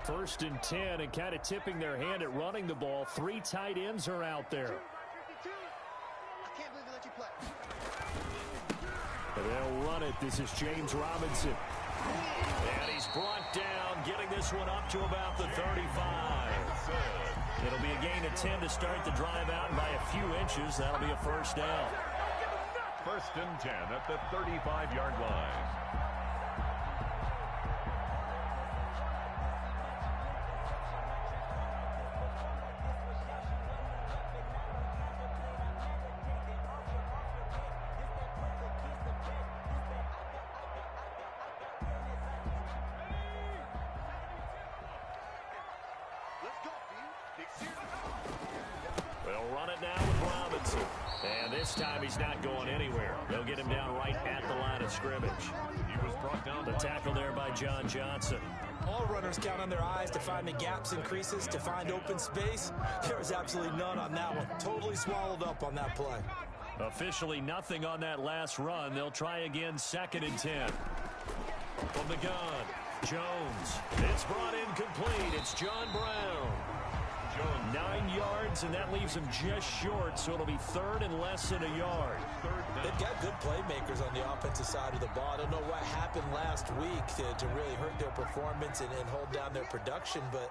First and 10, and kind of tipping their hand at running the ball. 3 tight ends are out there. They'll run it. This is James Robinson. And he's brought down, getting this one up to about the 35. It'll be a gain of 10 to start the drive out, and by a few inches, that'll be a first down. First and 10 at the 35-yard line. They'll run it now with Robinson. And this time he's not going anywhere. They'll get him down right at the line of scrimmage. He was brought down. The tackle there by John Johnson. All runners count on their eyes to find the gaps and creases, to find open space. There was absolutely none on that one. Totally swallowed up on that play. Officially nothing on that last run. They'll try again, 2nd and 10. From the gun, Jones. It's brought in complete. It's John Brown. 9 yards, and that leaves him just short, so it'll be 3rd and less than a yard. They've got good playmakers on the offensive side of the ball. I don't know what happened last week to really hurt their performance and hold down their production, but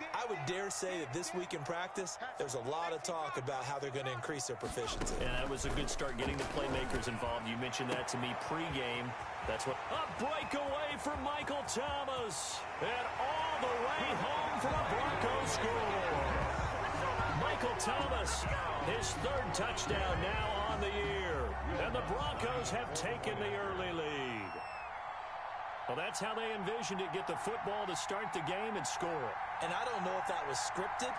I would dare say that this week in practice, there's a lot of talk about how they're going to increase their proficiency. And that was a good start getting the playmakers involved. You mentioned that to me pregame. That's what a breakaway from Michael Thomas. And all the way home for the Broncos score. Michael Thomas, his 3rd touchdown now on the year. And the Broncos have taken the early lead. Well, that's how they envisioned it, get the football to start the game and score. And I don't know if that was scripted.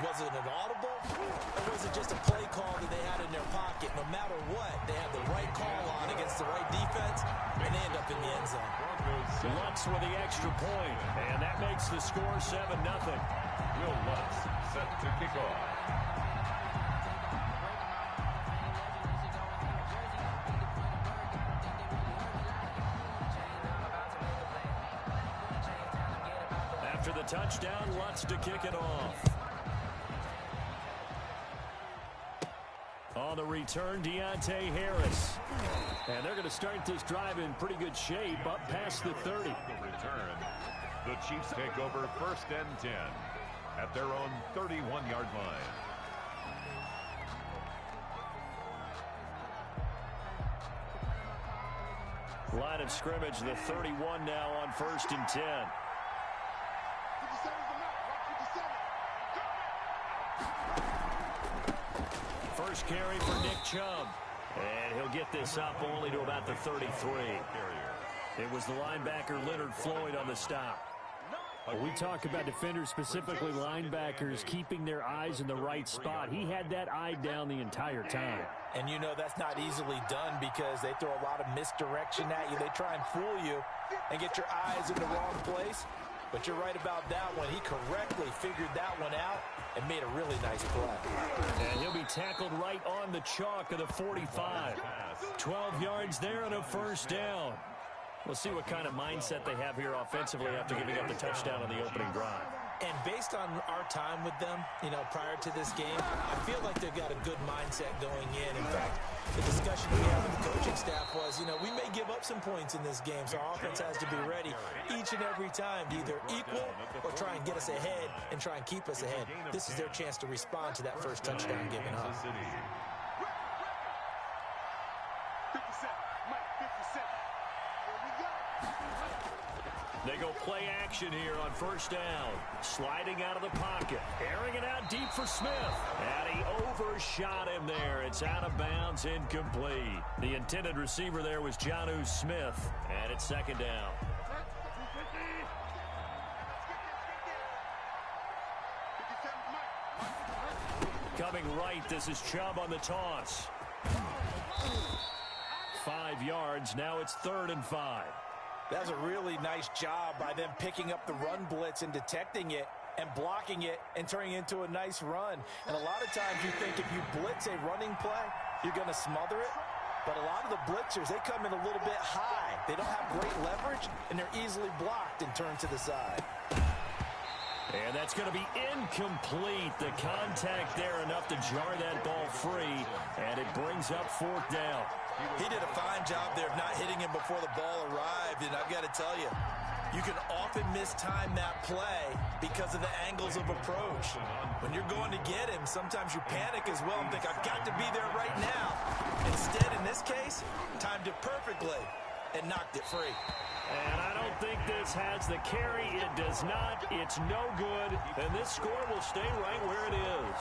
Was it an audible? Or was it just a play call that they had in their pocket? No matter what, they had the right call on against the right defense, and they end up in the end zone. Lutz with the extra point, and that makes the score 7-0. Will Lutz set to kick off. After the touchdown, Lutz to kick it off. On the return, Deontay Harris. And they're going to start this drive in pretty good shape, up past the 30. The return. The Chiefs take over 1st and 10 at their own 31-yard line. Line of scrimmage, the 31 now on 1st and 10. First carry for Nick Chubb. And he'll get this up only to about the 33. It was the linebacker Leonard Floyd on the stop. We talk about defenders, specifically linebackers, keeping their eyes in the right spot. He had that eye down the entire time. And you know that's not easily done because they throw a lot of misdirection at you. They try and fool you and get your eyes in the wrong place. But you're right about that one. He correctly figured that one out and made a really nice play. And he'll be tackled right on the chalk of the 45. 12 yards there and a first down. We'll see what kind of mindset they have here offensively after giving up the touchdown on the opening drive. And based on our time with them, you know, prior to this game, I feel like they've got a good mindset going in. In fact, the discussion we had with the coaching staff was, you know, we may give up some points in this game, so our offense has to be ready each and every time to either equal or try and get us ahead and try and keep us ahead. This is their chance to respond to that first touchdown given up. They go play action here on first down. Sliding out of the pocket. Airing it out deep for Smith. And he overshot him there. It's out of bounds, incomplete. The intended receiver there was Jonnu Smith. And it's 2nd down. Coming right, this is Chubb on the toss. 5 yards, now it's 3rd and 5. That was a really nice job by them picking up the run blitz and detecting it and blocking it and turning it into a nice run. And a lot of times you think if you blitz a running play, you're going to smother it. But a lot of the blitzers, they come in a little bit high. They don't have great leverage, and they're easily blocked and turned to the side. And that's going to be incomplete. The contact there enough to jar that ball free, and it brings up 4th down. He did a fine job there of not hitting him before the ball arrived, and I've got to tell you, you can often mistime that play because of the angles of approach. When you're going to get him, sometimes you panic as well and think, I've got to be there right now. Instead, in this case, timed it perfectly and knocked it free. And I don't think this has the carry. It does not. It's no good. And this score will stay right where it is.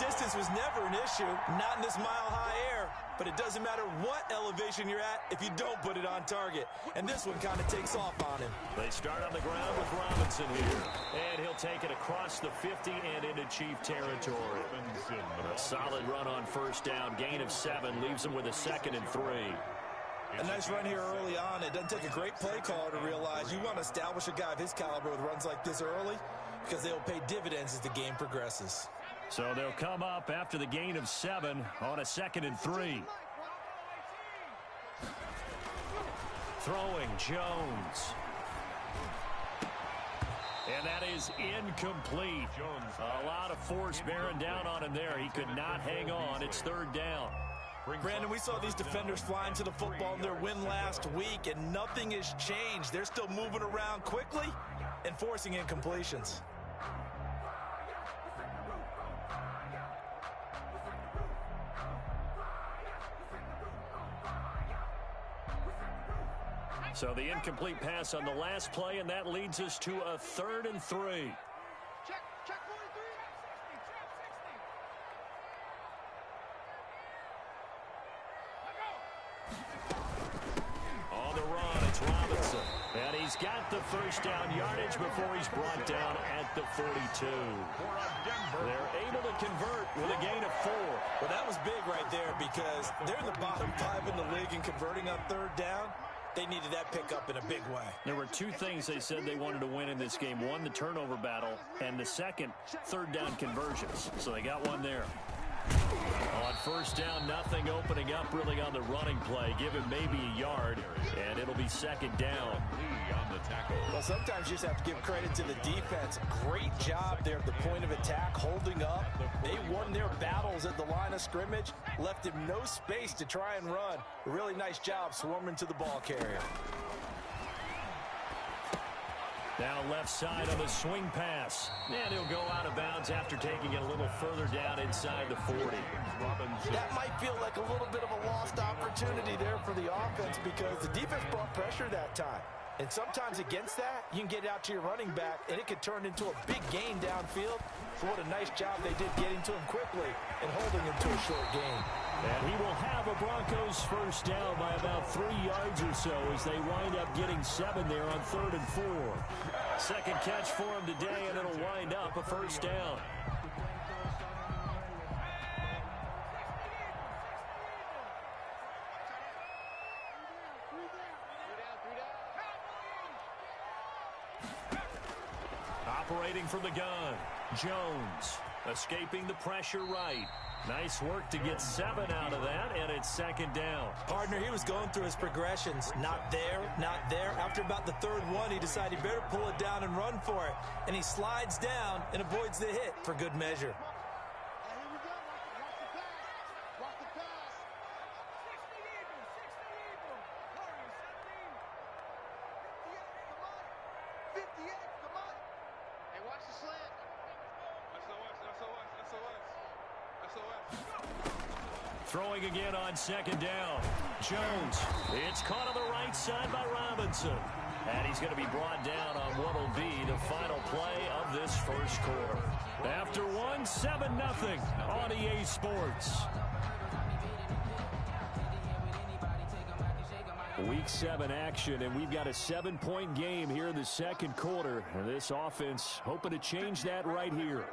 Distance was never an issue, not in this mile-high air. But it doesn't matter what elevation you're at if you don't put it on target. And this one kind of takes off on him. They start on the ground with Robinson here. And he'll take it across the 50 and into Chief territory. A solid run on 1st down. Gain of 7 leaves him with a 2nd and 3. A nice run here early on. It doesn't take a great play caller to realize you want to establish a guy of his caliber with runs like this early because they'll pay dividends as the game progresses. So they'll come up after the gain of 7 on a 2nd and 3. Throwing Jones. And that is incomplete. A lot of force bearing down on him there. He could not hang on. It's 3rd down. Brandon, we saw these defenders flying to the football in their win last week, and nothing has changed. They're still moving around quickly and forcing incompletions. So the incomplete pass on the last play, and that leads us to a 3rd and 3. On the run, it's Robinson. And he's got the 1st down yardage before he's brought down at the 42. They're able to convert with a gain of 4. Well, that was big right there because they're in the bottom 5 in the league and converting on 3rd down. They needed that pickup in a big way. There were 2 things they said they wanted to win in this game. One, the turnover battle, and the second, 3rd down conversions. So they got one there. On 1st down, nothing opening up really on the running play. Give him maybe a yard, and it'll be 2nd down. Well, sometimes you just have to give credit to the defense. Great job there at the point of attack, holding up. They won their battles at the line of scrimmage, left him no space to try and run. A really nice job swarming to the ball carrier. Now left side on the swing pass. And he'll go out of bounds after taking it a little further down inside the 40. That might feel like a little bit of a lost opportunity there for the offense because the defense brought pressure that time. And sometimes against that, you can get out to your running back, and it could turn into a big gain downfield. So what a nice job they did getting to him quickly and holding him to a short gain. And he will have a Broncos 1st down by about 3 yards or so as they wind up getting 7 there on 3rd and 4. 2nd catch for him today, and it'll wind up a 1st down. Operating from the gun, Jones escaping the pressure right. Nice work to get 7 out of that, and it's 2nd down. Partner, he was going through his progressions. Not there, not there. After about the 3rd one, he decided he better pull it down and run for it. And he slides down and avoids the hit for good measure. Throwing again on 2nd down. Jones. It's caught on the right side by Robinson. And he's going to be brought down on what will be the final play of this 1st quarter. After 1, 7-0 on EA Sports. Week 7 action, and we've got a 7-point game here in the 2nd quarter. And this offense hoping to change that right here.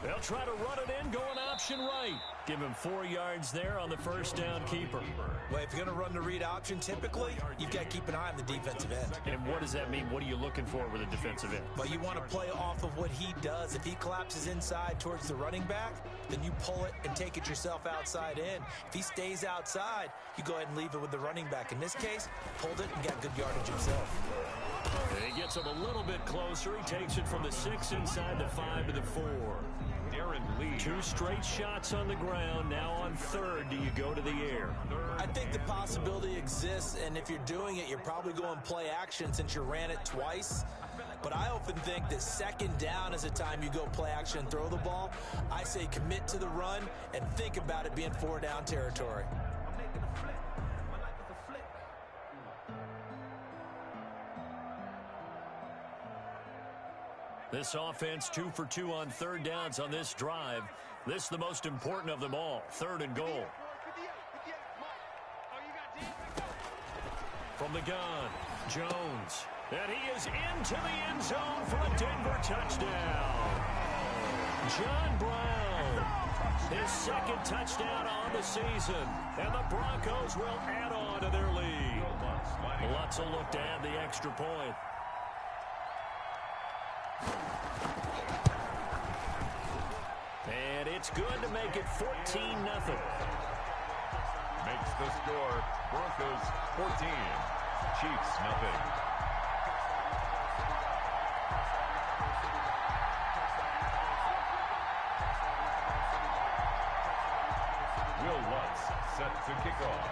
They'll try to run it in, going option right. Give him 4 yards there on the first down keeper. Well, if you're going to run the read option, typically, you've got to keep an eye on the defensive end. And what does that mean? What are you looking for with a defensive end? Well, you want to play off of what he does. If he collapses inside towards the running back, then you pull it and take it yourself outside in. If he stays outside, you go ahead and leave it with the running back. In this case, pulled it and got good yardage himself. And he gets him a little bit closer. He takes it from the 6 inside the 5 to the 4. 2 straight shots on the ground. Now on 3rd, do you go to the air? I think the possibility exists, and if you're doing it, you're probably going play action since you ran it twice. But I often think that 2nd down is the time you go play action and throw the ball. I say commit to the run and think about it being 4 down territory. This offense 2 for 2 on 3rd downs on this drive. This is the most important of them all, 3rd and goal. From the gun, Jones. And he is into the end zone for a Denver touchdown. John Brown, his 2nd touchdown on the season. And the Broncos will add on to their lead. Lutz will look to add the extra point. And it's good to make it 14-0. Makes the score Broncos 14, Chiefs nothing. Will Lutz set to kick off.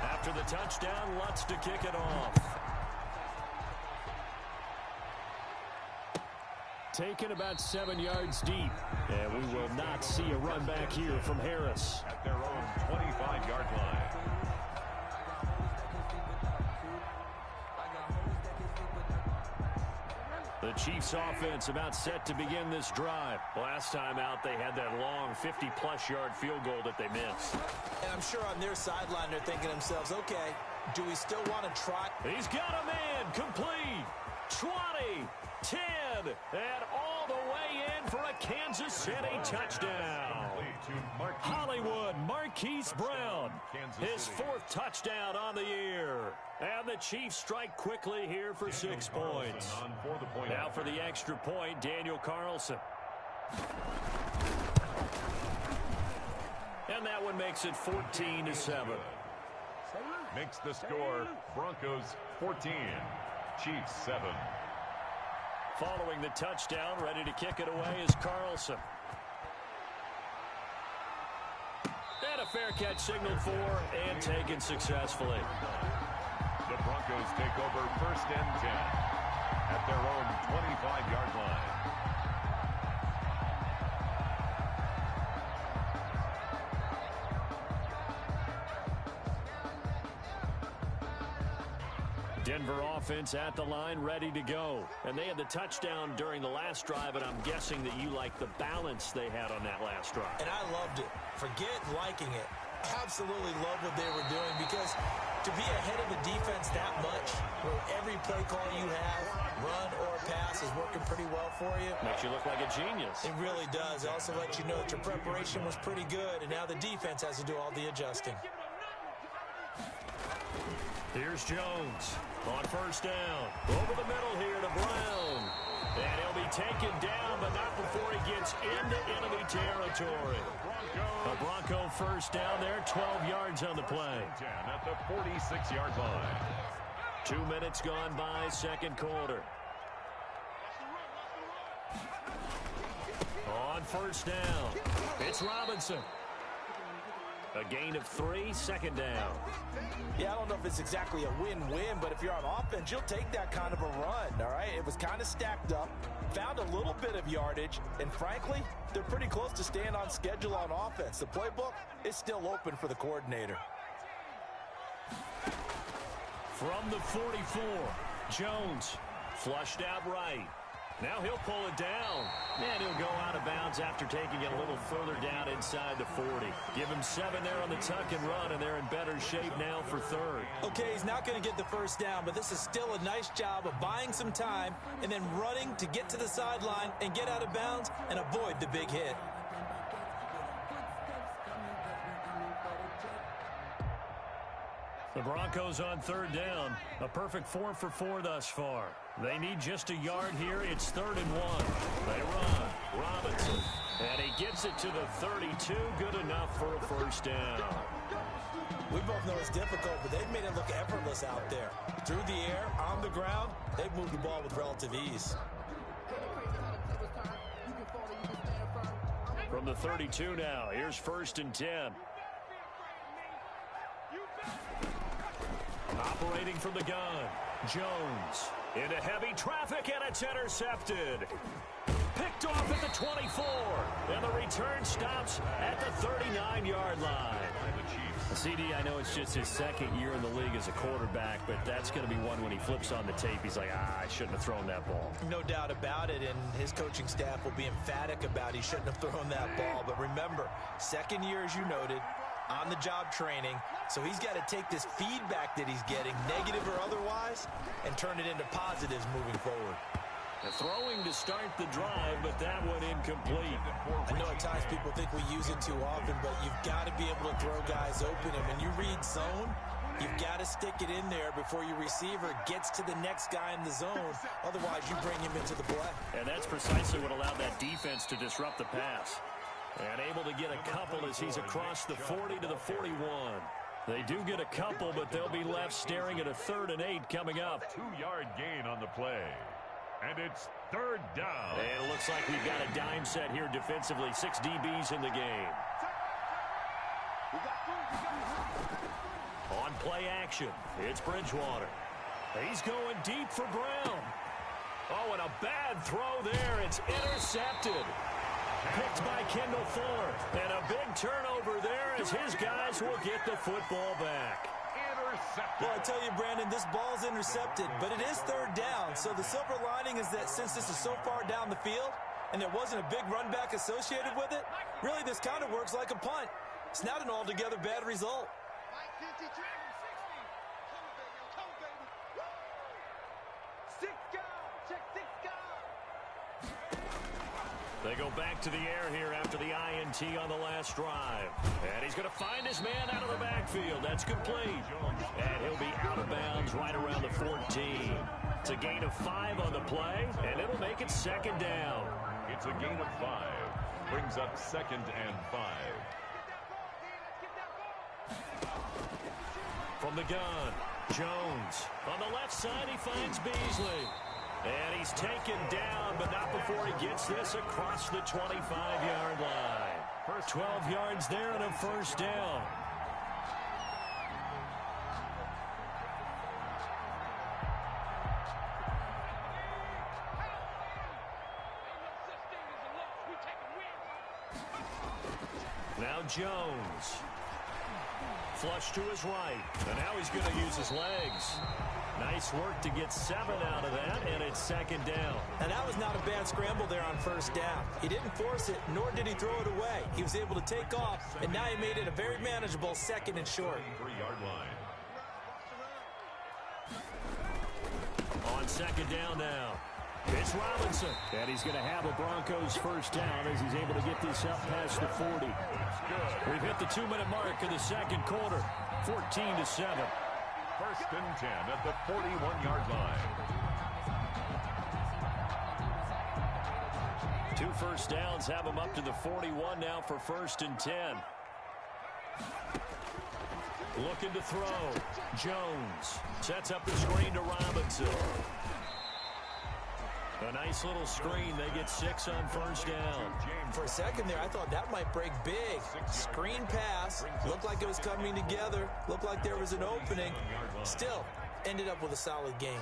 After the touchdown, Lutz to kick it off. Taken about 7 yards deep. And we will not see a run back here from Harris. At their own 25-yard line. The Chiefs offense about set to begin this drive. Last time out, they had that long 50-plus yard field goal that they missed. And I'm sure on their sideline they're thinking to themselves, okay, do we still want to try? He's got a man complete. 20, 10, and all the way in for a Kansas City touchdown. Hollywood Marquise Brown, his 4th touchdown on the year. And the Chiefs strike quickly here for 6 points. Now for the extra point, Daniel Carlson. And that one makes it 14-7. Makes the score Broncos 14, Chiefs 7. Following the touchdown, ready to kick it away is Carlson. And a fair catch signaled for and taken successfully. The Broncos take over 1st and 10 at their own 25-yard line. Denver offense at the line, ready to go. And they had the touchdown during the last drive, and I'm guessing that you like the balance they had on that last drive. And I loved it. Forget liking it. Absolutely love what they were doing, because to be ahead of a defense that much, where every play call you have, run or pass, is working pretty well for you. Makes you look like a genius. It really does. It also lets you know that your preparation was pretty good, and now the defense has to do all the adjusting. Here's Jones on 1st down. Over the middle here to Brown. And he'll be taken down, but not before he gets into enemy territory. A Bronco 1st down there, 12 yards on the play. At the 46-yard line. 2 minutes gone by, 2nd quarter. On 1st down, it's Robinson. A gain of 3, 2nd down. Yeah, I don't know if it's exactly a win-win, but if you're on offense, you'll take that kind of a run, all right? It was kind of stacked up, found a little bit of yardage, and frankly, they're pretty close to staying on schedule on offense. The playbook is still open for the coordinator. From the 44, Jones flushed out right. Now he'll pull it down. And he'll go out of bounds after taking it a little further down inside the 40. Give him 7 there on the tuck and run, and they're in better shape now for third. Okay, he's not going to get the first down, but this is still a nice job of buying some time and then running to get to the sideline and get out of bounds and avoid the big hit. The Broncos on third down. A perfect 4 for 4 thus far. They need just a yard here. It's 3rd and 1. They run. Robinson. And he gets it to the 32. Good enough for a first down. We both know it's difficult, but they've made it look effortless out there. Through the air, on the ground, they've moved the ball with relative ease. From the 32 now, here's 1st and 10. Operating from the gun, Jones into heavy traffic, and it's intercepted. Picked off at the 24, and the return stops at the 39-yard line. CD, I know it's just his 2nd year in the league as a quarterback, but that's going to be one when he flips on the tape. He's like, I shouldn't have thrown that ball. No doubt about it, and his coaching staff will be emphatic about he shouldn't have thrown that ball. But remember, 2nd year, as you noted, on-the-job training, so he's got to take this feedback that he's getting, negative or otherwise, and turn it into positives moving forward. Throwing to start the drive, but that one incomplete. I know at times people think we use it too often, but you've got to be able to throw guys open. And when you read zone, you've got to stick it in there before your receiver gets to the next guy in the zone. Otherwise, you bring him into the play. And that's precisely what allowed that defense to disrupt the pass. And able to get a couple as he's across the 40 to the 41. They do get a couple, but they'll be left staring at a 3rd and 8 coming up. 2-yard gain on the play. And it's 3rd down. And it looks like we've got a dime set here defensively. 6 DBs in the game. On play action, it's Bridgewater. He's going deep for Brown. Oh, and a bad throw there. It's intercepted. Picked by Kendall Fuller. And a big turnover there as his guys will get the football back. Well, I tell you, Brandon, this ball's intercepted, but it is 3rd down. So the silver lining is that since this is so far down the field and there wasn't a big run back associated with it, really this kind of works like a punt. It's not an altogether bad result. They go back to the air here after the INT on the last drive. And he's going to find his man out of the backfield. That's complete. And he'll be out of bounds right around the 14. It's a gain of 5 on the play, and it'll make it 2nd down. It's a gain of 5. Brings up 2nd and 5. From the gun, Jones. On the left side, he finds Beasley. And he's taken down, but not before he gets this across the 25-yard line. 12 yards there and a first down. Now Jones. Flush to his right. And now he's going to use his legs. Nice work to get 7 out of that, and it's 2nd down. And that was not a bad scramble there on first down. He didn't force it, nor did he throw it away. He was able to take off, and now he made it a very manageable 2nd and short. 3-yard line. On 2nd down now, it's Robinson. And he's going to have a Broncos first down as he's able to get this up past the 40. We've hit the 2-minute mark of the 2nd quarter, 14-7. 1st and 10 at the 41-yard line. 2 first downs have him up to the 41 now for 1st and 10. Looking to throw. Jones sets up the screen to Robinson. A nice little screen. They get 6 on first down. For a second there, I thought that might break big. Screen pass. Looked like it was coming together. Looked like there was an opening. Still, ended up with a solid game.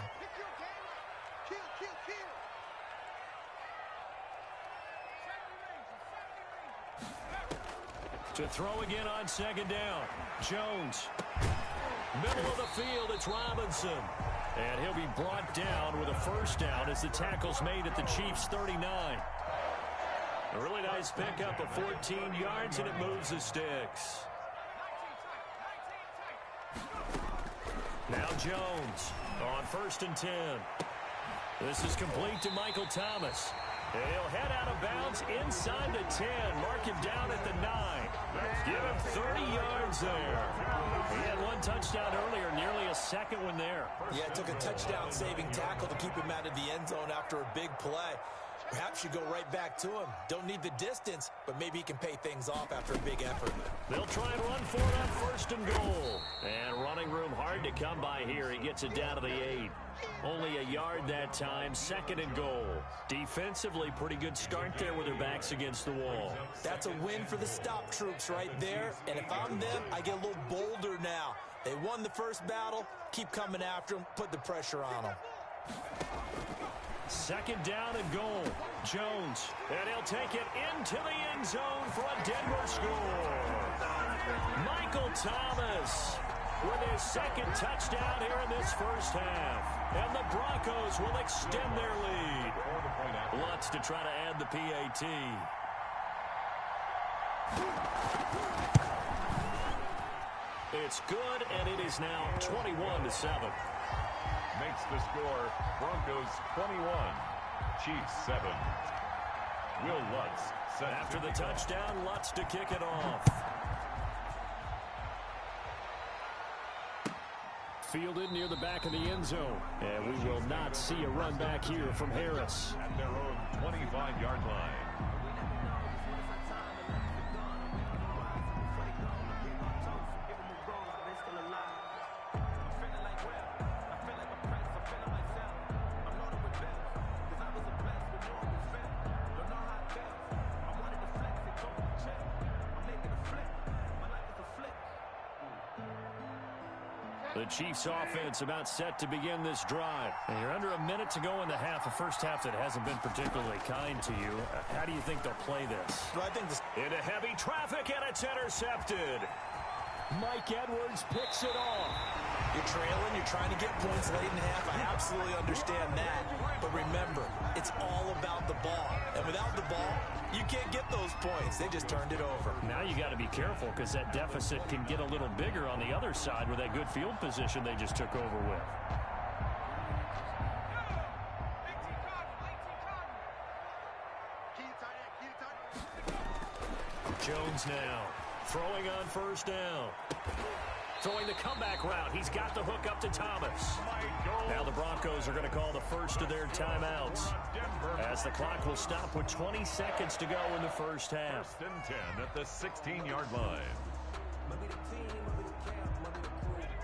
To throw again on 2nd down. Jones. Middle of the field, it's Robinson. And he'll be brought down with a first down as the tackle's made at the Chiefs' 39. A really nice pickup of 14 yards, and it moves the sticks. Now Jones on 1st and 10. This is complete to Michael Thomas. He'll head out of bounds inside the 10. Mark him down at the 9. Give him 30 yards there. He had one touchdown earlier, nearly a second one there. Yeah, it took a touchdown-saving tackle to keep him out of the end zone after a big play. Perhaps you go right back to him. Don't need the distance, but maybe he can pay things off after a big effort. They'll try and run for it on 1st and goal. And running room hard to come by here. He gets it down to the 8. Only a yard that time, 2nd and goal. Defensively, pretty good start there with their backs against the wall. That's a win for the stop troops right there. And if I'm them, I get a little bolder now. They won the first battle. Keep coming after them. Put the pressure on them. 2nd down and goal. Jones. And he'll take it into the end zone for a Denver score. Michael Thomas with his 2nd touchdown here in this first half. And the Broncos will extend their lead. Lutz to try to add the PAT. It's good, and it is now 21-7. Makes the score Broncos 21, Chiefs 7. Will Lutz set after the touchdown. Lutz to kick it off. Fielded near the back of the end zone. And we will not see a run back here from Harris. At their own 25-yard line. The Chiefs offense about set to begin this drive. And you're under a minute to go in the half, a first half that hasn't been particularly kind to you. How do you think they'll play this? Well, I think this into heavy traffic, and it's intercepted. Mike Edwards picks it off. You're trailing, you're trying to get points late in the half. I absolutely understand that. But remember, it's all about the ball. And without the ball, you can't get those points. They just turned it over. Now you got to be careful because that deficit can get a little bigger on the other side with that good field position they just took over with. Jones now throwing on 1st down. Throwing the comeback route. He's got the hook up to Thomas. Now the Broncos are going to call the first of their timeouts as the clock will stop with 20 seconds to go in the first half. 1st and 10 at the 16-yard line.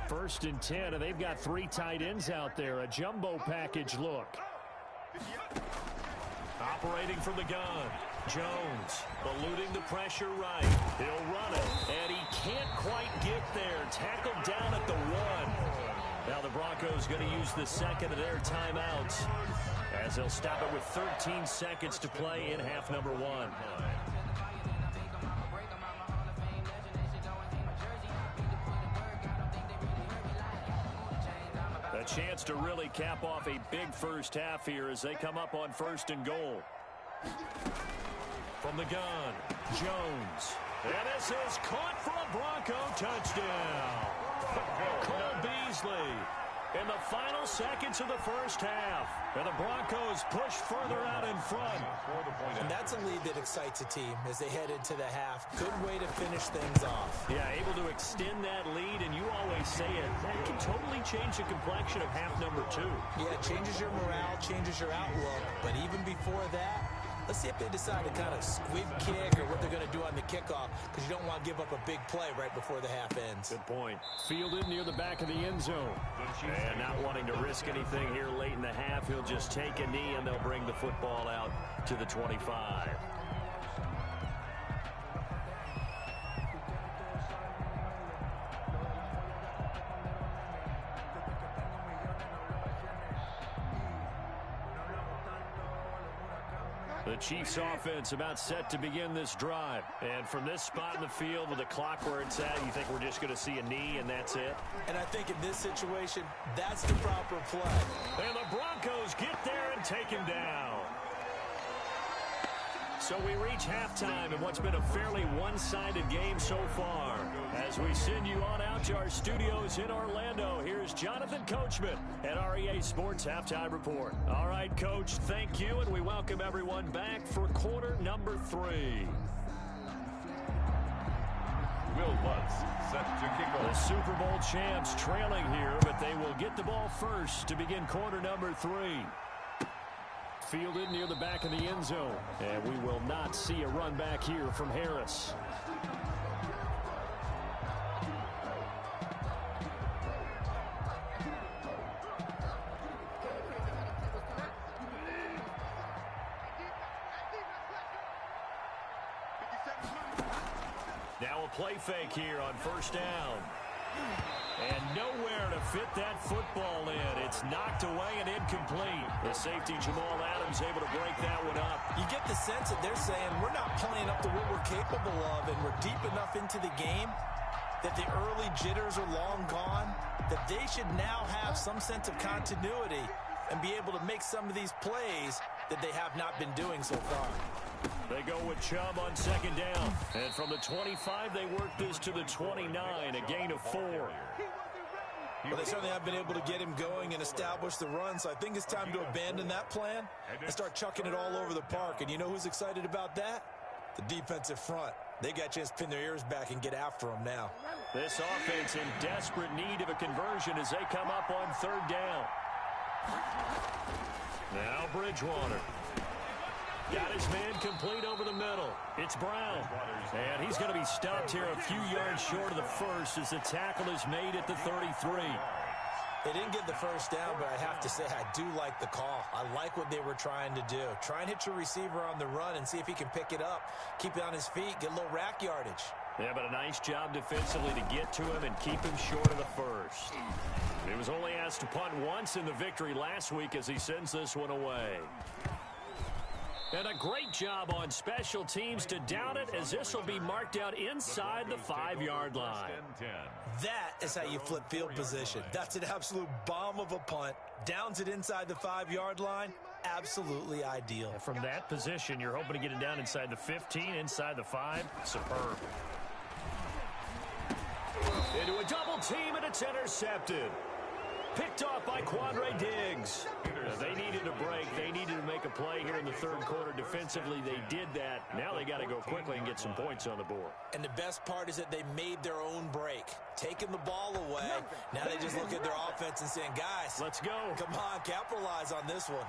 1st and 10, and they've got 3 tight ends out there. A jumbo package look. Operating from the gun. Jones eluding the pressure right. He'll run it, and he can't quite get there. Tackled down at the 1. Now the Broncos going to use the 2nd of their timeouts as they'll stop it with 13 seconds to play in half number 1. A chance to really cap off a big first half here as they come up on 1st and goal. From the gun, Jones. And this is caught for a Bronco touchdown. Cole Beasley in the final seconds of the first half. And the Broncos push further out in front. And that's a lead that excites a team as they head into the half. Good way to finish things off. Yeah, able to extend that lead, and you always say it, that can totally change the complexion of half number 2. Yeah, it changes your morale, changes your outlook. But even before that, let's see if they decide to kind of squib kick or what they're going to do on the kickoff, because you don't want to give up a big play right before the half ends. Good point. Fielded near the back of the end zone. And not wanting to risk anything here late in the half, he'll just take a knee, and they'll bring the football out to the 25. The Chiefs offense about set to begin this drive. And from this spot in the field with the clock where it's at, you think we're just going to see a knee and that's it? And I think in this situation, that's the proper play. And the Broncos get there and take him down. So we reach halftime in what's been a fairly one-sided game so far. As we send you on out to our studios in Orlando, here's Jonathan Coachman at REA Sports Halftime Report. All right, Coach, thank you, and we welcome everyone back for quarter number 3. Will Lutz set to kick off. The Super Bowl champs trailing here, but they will get the ball first to begin quarter number 3. Fielded near the back of the end zone. And we will not see a run back here from Harris. Now a play fake here on first down. And nowhere to fit that football in. It's knocked away and incomplete. The safety, Jamal Adams, able to break that one up. You get the sense that they're saying we're not playing up to what we're capable of, and we're deep enough into the game that the early jitters are long gone, that they should now have some sense of continuity and be able to make some of these plays that they have not been doing so far. They go with Chubb on second down. And from the 25, they work this to the 29, a gain of 4. Well, they certainly have been able to get him going and establish the run, so I think it's time to abandon that plan and start chucking it all over the park. And you know who's excited about that? The defensive front. They got a chance to pin their ears back and get after him now. This offense in desperate need of a conversion as they come up on third down. Now Bridgewater. Got his man complete over the middle. It's Brown. And he's going to be stopped here a few yards short of the first as the tackle is made at the 33. They didn't get the first down, but I have to say I do like the call. I like what they were trying to do. Try and hit your receiver on the run and see if he can pick it up. Keep it on his feet, get a little rack yardage. Yeah, but a nice job defensively to get to him and keep him short of the first. He was only asked to punt once in the victory last week as he sends this one away. And a great job on special teams to down it as this will be marked out inside the 5-yard line. That is how you flip field position. That's an absolute bomb of a punt. Downs it inside the 5-yard line. Absolutely ideal. And from that position, you're hoping to get it down inside the 15, inside the 5. Superb. Into a double team, and it's intercepted. Picked off by Quandre Diggs. They needed a break. They needed to make a play here in the third quarter. Defensively, they did that. Now they got to go quickly and get some points on the board. And the best part is that they made their own break. Taking the ball away. Now they just look at their offense and saying, guys, let's go. Come on, capitalize on this one.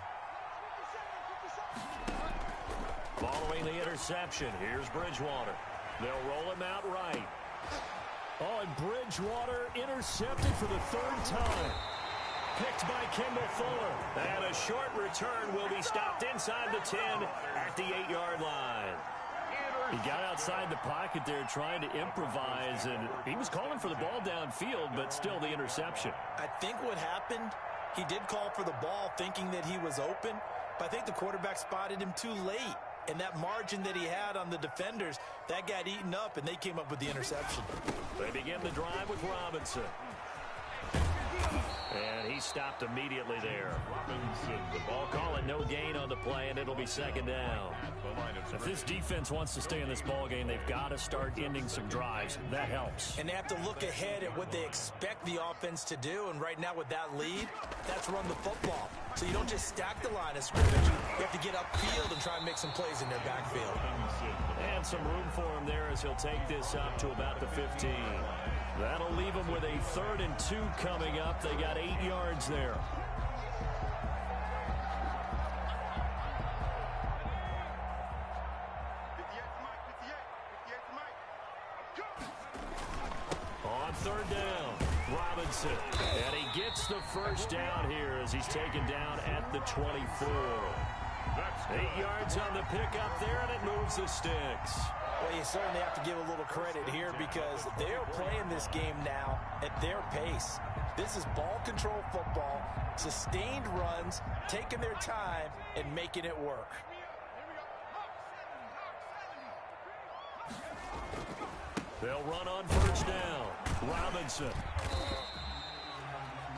Following the interception, here's Bridgewater. They'll roll him out right. Oh, and Bridgewater intercepted for the third time. Picked by Kendall Fuller. And a short return will be stopped inside the 10 at the 8-yard line. He got outside the pocket there trying to improvise, and he was calling for the ball downfield, but still the interception. I think what happened, he did call for the ball thinking that he was open, but I think the quarterback spotted him too late. And that margin that he had on the defenders, that got eaten up, and they came up with the interception. They begin the drive with Robinson. And he stopped immediately there. The ball calling no gain on the play, and it'll be second down. If this defense wants to stay in this ball game, they've got to start ending some drives. That helps. And they have to look ahead at what they expect the offense to do. And right now with that lead, that's run the football. So you don't just stack the line of scrimmage. You have to get upfield and try and make some plays in their backfield. And some room for him there as he'll take this up to about the 15. That'll leave him with a 3rd and 2 coming up. They got 8 yards there. On 3rd down, Robinson. And he gets the first down here as he's taken down at the 24. 8 yards on the pickup there, and it moves the sticks. Well, you certainly have to give a little credit here because they're playing this game now at their pace. This is ball control football, sustained runs, taking their time, and making it work. They'll run on first down. Robinson.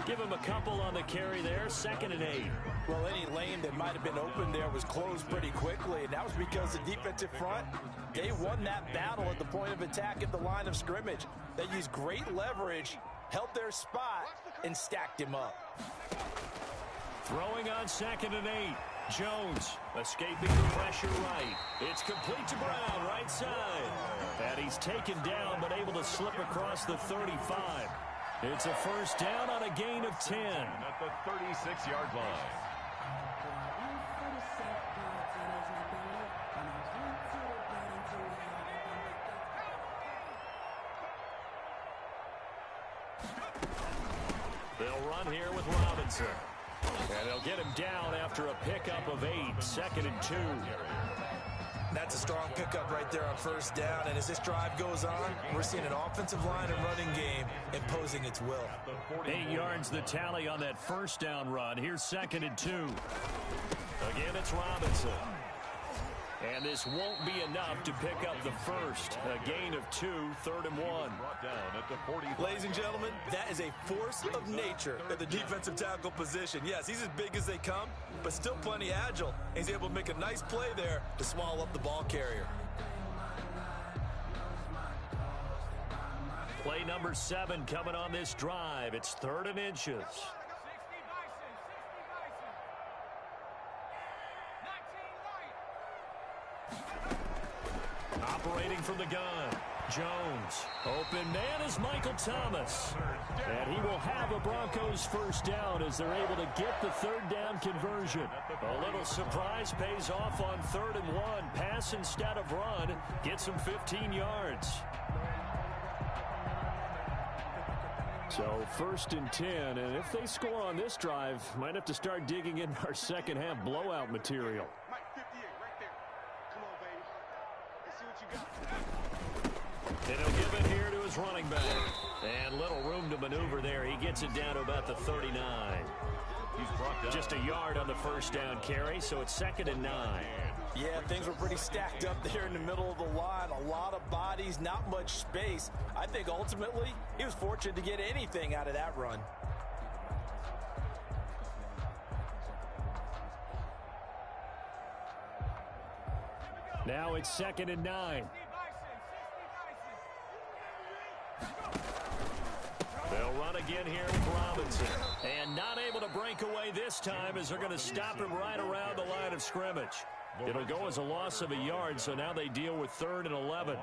Give him a couple on the carry there. 2nd and 8. Well, any lane that might have been open there was closed pretty quickly, and that was because the defensive front, they won that battle at the point of attack at the line of scrimmage. They used great leverage, held their spot, and stacked him up. Throwing on 2nd and 8. Jones escaping the pressure right. It's complete to Brown, right side. And he's taken down, but able to slip across the 35. It's a first down on a gain of 10. At the 36-yard line. They'll run here with Robinson. And they'll get him down after a pickup of 8. 2nd and 2. That's a strong pickup right there on first down. And as this drive goes on, we're seeing an offensive line and running game imposing its will. 8 yards the tally on that first down run. Here's 2nd and 2. Again, it's Robinson. And this won't be enough to pick up the first. A gain of 2, 3rd and 1. Brought down at the 40. Ladies and gentlemen, that is a force of nature at the defensive tackle position. Yes, he's as big as they come, but still plenty agile. He's able to make a nice play there to swallow up the ball carrier. Play number 7 coming on this drive. It's 3rd and inches. Operating from the gun. Jones. Open man is Michael Thomas. And he will have a Broncos first down as they're able to get the 3rd down conversion. A little surprise pays off on 3rd and 1. Pass instead of run. Gets him 15 yards. So 1st and 10. And if they score on this drive, might have to start digging in our second half blowout material. And he'll give it here to his running back. And little room to maneuver there. He gets it down to about the 39. He's brought down. Just a yard on the first down carry, so it's 2nd and 9. Yeah, things were pretty stacked up there in the middle of the line. A lot of bodies, not much space. I think ultimately he was fortunate to get anything out of that run. Now it's 2nd and 9. They'll run again here with Robinson. And not able to break away this time as they're going to stop him right around the line of scrimmage. It'll go as a loss of a yard, so now they deal with 3rd and 11.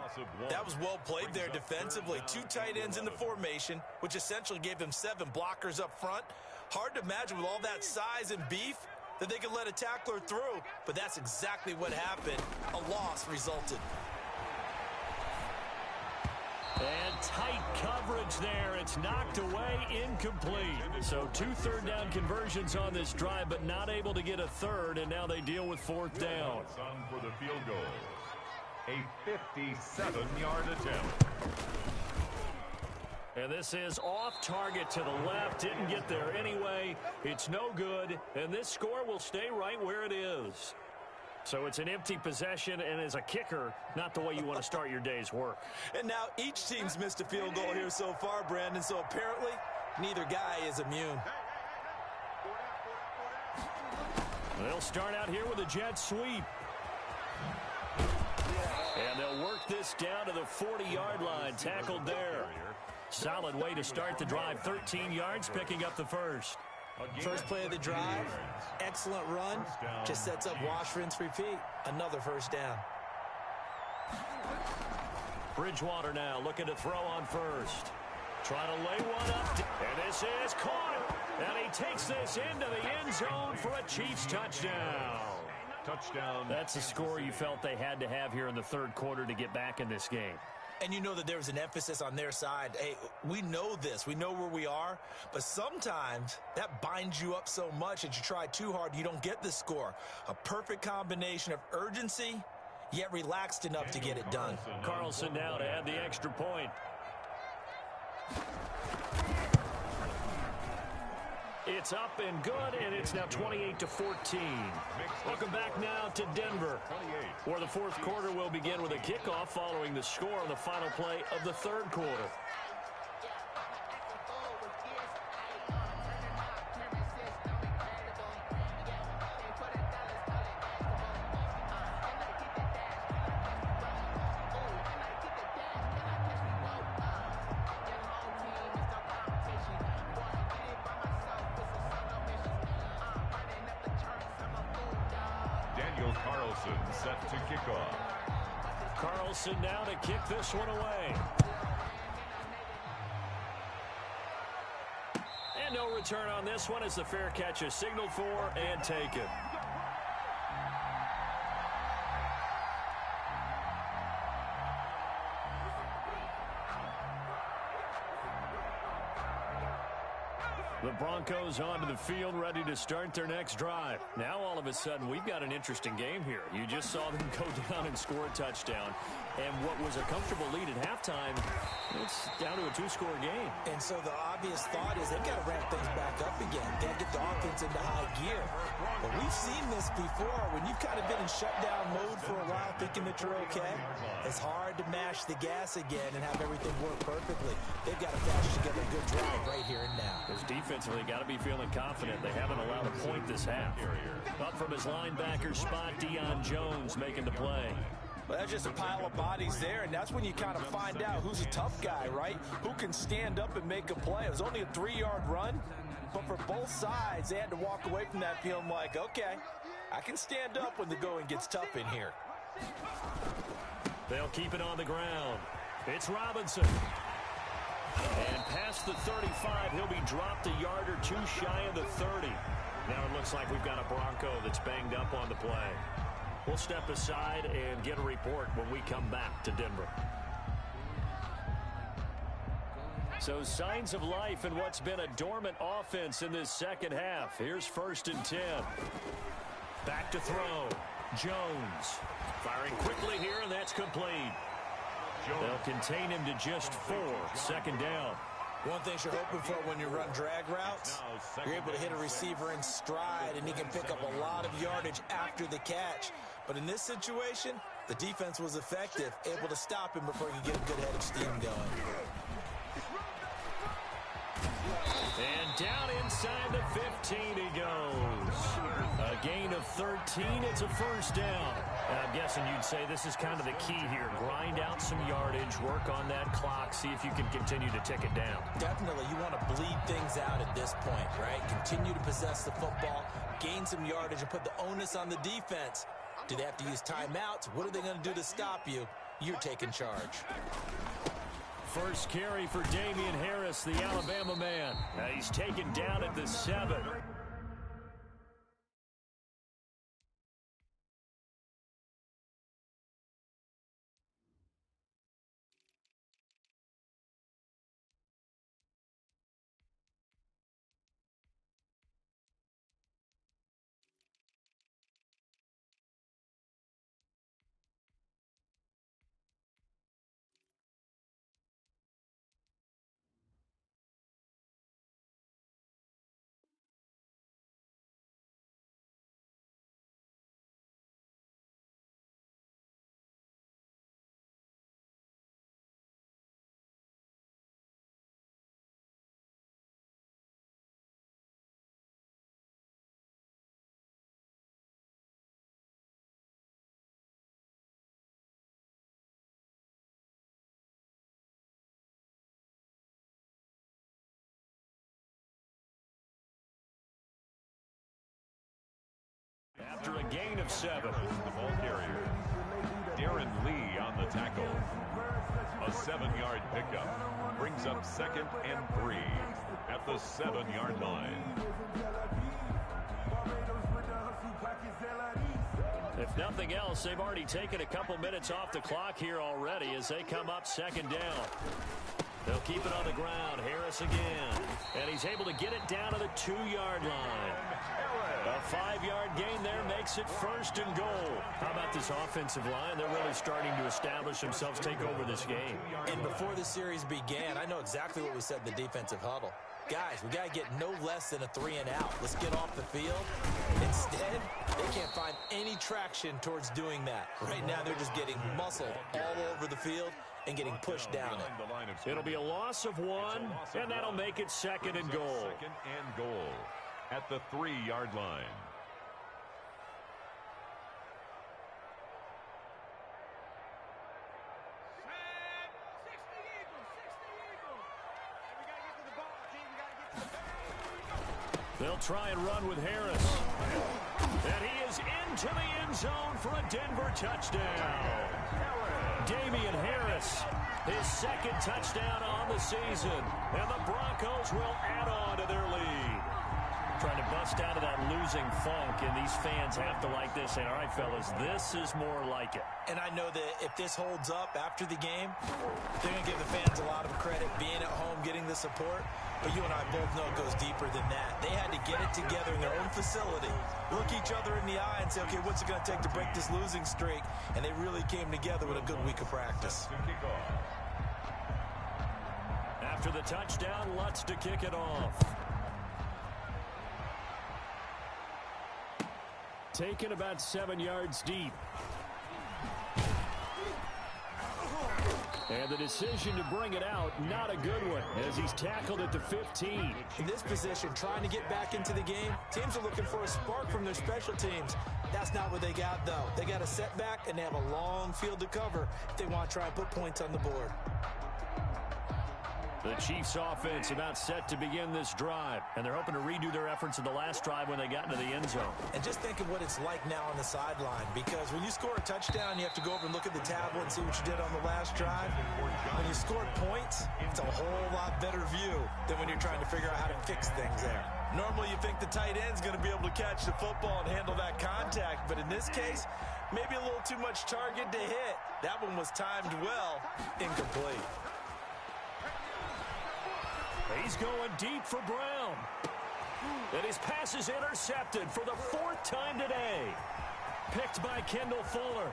That was well played there defensively. 2 tight ends in the formation, which essentially gave them 7 blockers up front. Hard to imagine with all that size and beef that they could let a tackler through, but that's exactly what happened. A loss resulted. And tight coverage there. It's knocked away, incomplete. So 2 third down conversions on this drive, but not able to get a third, and now they deal with 4th down. For the field goal. A 57-yard attempt. And this is off target to the left. Didn't get there anyway. It's no good, and this score will stay right where it is. So it's an empty possession, and as a kicker, not the way you want to start your day's work. And now each team's missed a field goal here so far, Brandon, so apparently neither guy is immune. They'll start out here with a jet sweep. And they'll work this down to the 40-yard line, tackled there. Solid way to start the drive, 13 yards, picking up the first. First play of the drive, excellent run, just sets up wash, rinse, repeat. Another first down. Bridgewater now looking to throw on first. Trying to lay one up, and this is caught. And he takes this into the end zone for a Chiefs touchdown. Touchdown. That's a score you felt they had to have here in the third quarter to get back in this game. And you know that there was an emphasis on their side. Hey, we know this. We know where we are. But sometimes that binds you up so much that you try too hard, you don't get the score. A perfect combination of urgency, yet relaxed enough to get it done. Carlson now to add the extra point. It's up and good, and it's now 28-14. Welcome back now to Denver. Or the fourth quarter will begin with a kickoff following the score on the final play of the third quarter. Set to kick off. Carlson now to kick this one away. And no return on this one as the fair catch is signaled for and taken. The Broncos onto the field, ready to start their next drive. Now, all of a sudden, we've got an interesting game here. You just saw them go down and score a touchdown. And what was a comfortable lead at halftime, it's down to a two-score game. And so the obvious thought is they've got to ramp things back up again. Got to get the offense into high gear. But we've seen this before. When you've kind of been in shutdown mode for a while thinking that you're okay, it's hard to mash the gas again and have everything work perfectly. They've got to patch together a good drive right here and now. Because defensively, got to be feeling confident. They haven't allowed a point this half. Up from his linebacker spot, Jones making the play. Well, that's just a pile of bodies there, and that's when you kind of find out who's a tough guy, right? Who can stand up and make a play. It was only a 3-yard run, but for both sides, they had to walk away from that feeling like, okay, I can stand up when the going gets tough in here. They'll keep it on the ground. It's Robinson. And past the 35, he'll be dropped a yard or two shy of the 30. Now it looks like we've got a Bronco that's banged up on the play. We'll step aside and get a report when we come back to Denver. So signs of life in what's been a dormant offense in this second half. Here's 1st and 10. Back to throw. Jones firing quickly here, and that's complete. They'll contain him to just 4. 2nd down. One thing you're hoping for when you run drag routes, you're able to hit a receiver in stride, and he can pick up a lot of yardage after the catch. But in this situation, the defense was effective, able to stop him before he could get a good head of steam going. And down inside the 15 he goes. A gain of 13. It's a 1st down. And I'm guessing you'd say this is kind of the key here. Grind out some yardage, work on that clock, see if you can continue to tick it down. Definitely. You want to bleed things out at this point, right? Continue to possess the football, gain some yardage, and put the onus on the defense. Do they have to use timeouts? What are they going to do to stop you? You're taking charge. First carry for Damian Harris, the Alabama man. Now he's taken down at the 7. After a gain of 7. The ball carrier, Darren Lee on the tackle. A 7-yard pickup brings up 2nd and 3 at the 7-yard line. If nothing else, they've already taken a couple minutes off the clock here already as they come up 2nd down. They'll keep it on the ground. Harris again. And he's able to get it down to the 2-yard line. A 5-yard gain there makes it 1st and goal. How about this offensive line? They're really starting to establish themselves, take over this game. And before the series began, I know exactly what we said in the defensive huddle. guys, we got to get no less than a 3 and out. Let's get off the field. Instead, they can't find any traction towards doing that. Right now, they're just getting muscled all over the field and getting pushed down it. It'll be a loss of 1, and that'll make it 2nd and goal. 2nd and goal at the 3-yard line. They'll try and run with Harris. And he is into the end zone for a Denver touchdown. Damian Harris, his 2nd touchdown on the season. And the Broncos will add on to their lead. Trying to bust out of that losing funk, and these fans have to like this. And all right, fellas, this is more like it. And I know that if this holds up after the game, they're going to give the fans a lot of credit being at home, getting the support. But you and I both know it goes deeper than that. They had to get it together in their own facility, look each other in the eye and say, okay, what's it going to take to break this losing streak? And they really came together with a good week of practice. After the touchdown, Lutz to kick it off. Taken about 7 yards deep. And the decision to bring it out, not a good one, as he's tackled at the 15. In this position, trying to get back into the game, teams are looking for a spark from their special teams. That's not what they got, though. They got a setback, and they have a long field to cover if they want to try and put points on the board. The Chiefs offense about set to begin this drive, and they're hoping to redo their efforts in the last drive when they got into the end zone. And just think of what it's like now on the sideline, because when you score a touchdown, you have to go over and look at the tablet and see what you did on the last drive. When you score points, it's a whole lot better view than when you're trying to figure out how to fix things there. Normally, you think the tight end's going to be able to catch the football and handle that contact, but in this case, maybe a little too much target to hit. That one was timed well, incomplete. He's going deep for Brown. And his pass is intercepted for the 4th time today. Picked by Kendall Fuller.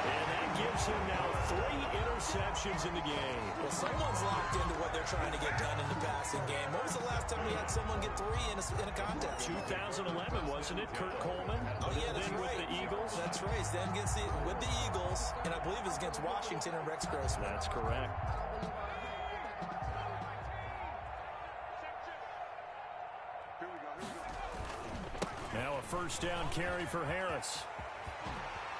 And that gives him now 3 interceptions in the game. Well, someone's locked into what they're trying to get done in the passing game. When was the last time we had someone get 3 in a contest? 2011, wasn't it? Kurt Coleman. Oh, yeah, that's then right. With the Eagles. That's right. Then with the Eagles, and I believe it was against Washington and Rex Grossman. That's correct. Now a 1st down carry for Harris.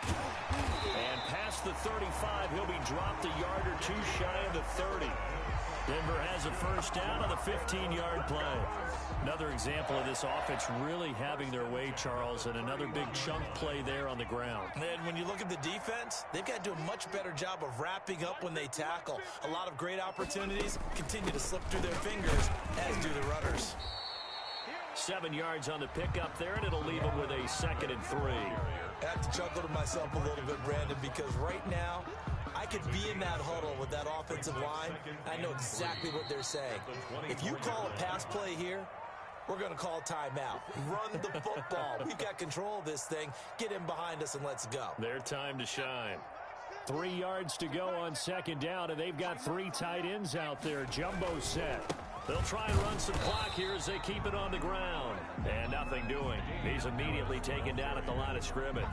And past the 35, he'll be dropped a yard or 2 shy of the 30. Denver has a 1st down on the 15-yard play. Another example of this offense really having their way, Charles, and another big chunk play there on the ground. And when you look at the defense, they've got to do a much better job of wrapping up when they tackle. A lot of great opportunities continue to slip through their fingers, as do the runners. 7 yards on the pickup there, and it'll leave them with a 2nd and 3. I have to chuckle to myself a little bit, Brandon, because right now, I could be in that huddle with that offensive line. I know exactly what they're saying. If you call a pass play here, we're going to call timeout. Run the football. We've got control of this thing. Get in behind us and let's go. Their time to shine. 3 yards to go on 2nd down, and they've got 3 tight ends out there. Jumbo set. They'll try and run some clock here as they keep it on the ground. And nothing doing. He's immediately taken down at the line of scrimmage.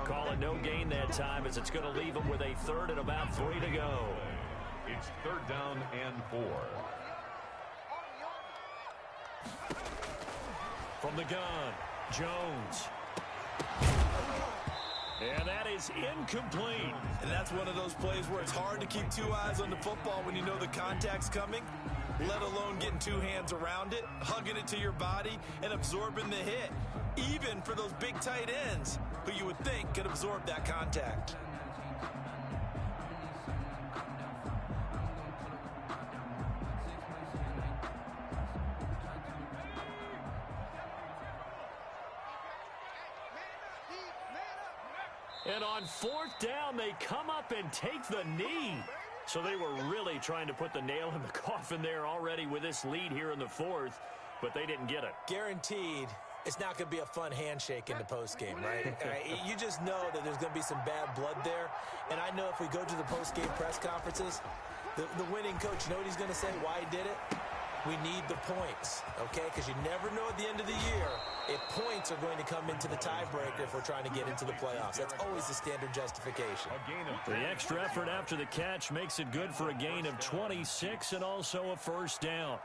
Calling no gain that time as it's going to leave him with a 3rd and about 3 to go. It's 3rd down and 4. From the gun, Jones. And that is incomplete. And that's one of those plays where it's hard to keep 2 eyes on the football when you know the contact's coming, let alone getting 2 hands around it, hugging it to your body, and absorbing the hit, even for those big tight ends who you would think could absorb that contact. And on 4th down, they come up and take the knee. So they were really trying to put the nail in the coffin there already with this lead here in the 4th, but they didn't get it. Guaranteed, it's not going to be a fun handshake in the postgame, right? You just know that there's going to be some bad blood there. And I know if we go to the postgame press conferences, The winning coach, you know what he's going to say, why he did it? We need the points, okay? Because you never know at the end of the year if points are going to come into the tiebreaker if we're trying to get into the playoffs. That's always the standard justification. The extra effort after the catch makes it good for a gain of 26 and also a first down.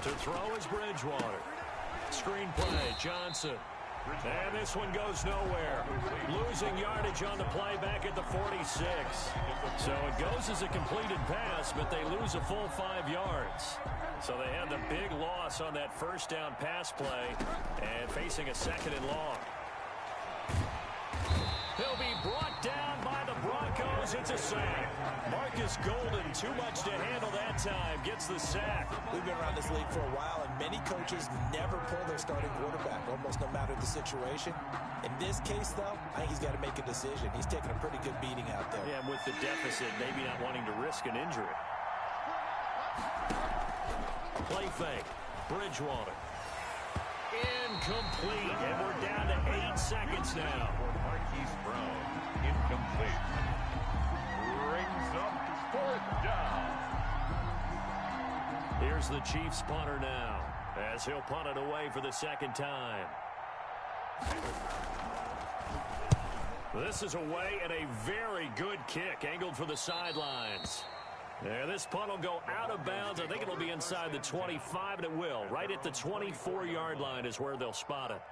To throw is Bridgewater. Screen play, Johnson. And this one goes nowhere. Losing yardage on the play back at the 46. So it goes as a completed pass, but they lose a full 5 yards. So they had the big loss on that first down pass play and facing a second and long. He'll be brought down by the Broncos. It's a sack. Marcus Golden, too much to handle that time, gets the sack. We've been around this league for a while, and many coaches never pull their starting quarterback, almost no matter the situation. In this case, though, I think he's got to make a decision. He's taking a pretty good beating out there. Yeah, and with the deficit, maybe not wanting to risk an injury. Play fake. Bridgewater. Incomplete, and we're down to 8 seconds now. Marquise Brown, incomplete. Brings up 4th down. Here's the Chiefs punter now, as he'll punt it away for the second time. This is away and a very good kick, angled for the sidelines. Yeah, this punt will go out of bounds. I think it'll be inside the 25, and it will. Right at the 24-yard line is where they'll spot it.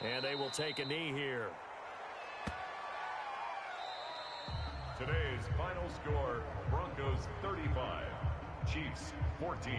And they will take a knee here. Today's final score, Broncos 35, Chiefs 14.